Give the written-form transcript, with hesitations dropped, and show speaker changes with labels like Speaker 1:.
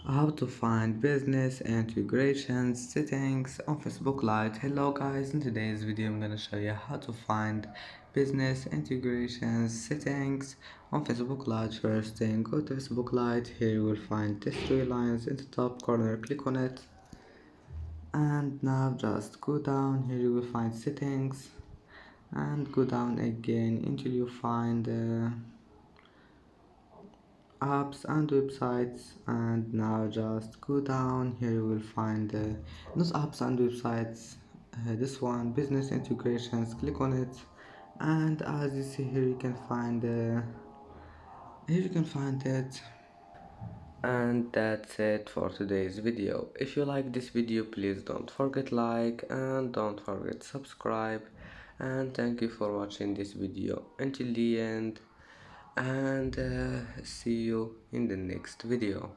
Speaker 1: How to find business integrations settings on Facebook Lite. Hello guys, in today's video I'm gonna show you how to find business integrations settings on Facebook Lite. First thing, go to Facebook Lite. Here you will find these three lines in the top corner. Click on it, and now just go down. Here you will find settings, and go down again until you find apps and websites. And now just go down. Here you will find those apps and websites, this one, business integrations. Click on it, and as you see here, you can find here you can find it. And that's it for today's video. If you like this video, please don't forget like and don't forget subscribe, and thank you for watching this video until the end, and see you in the next video.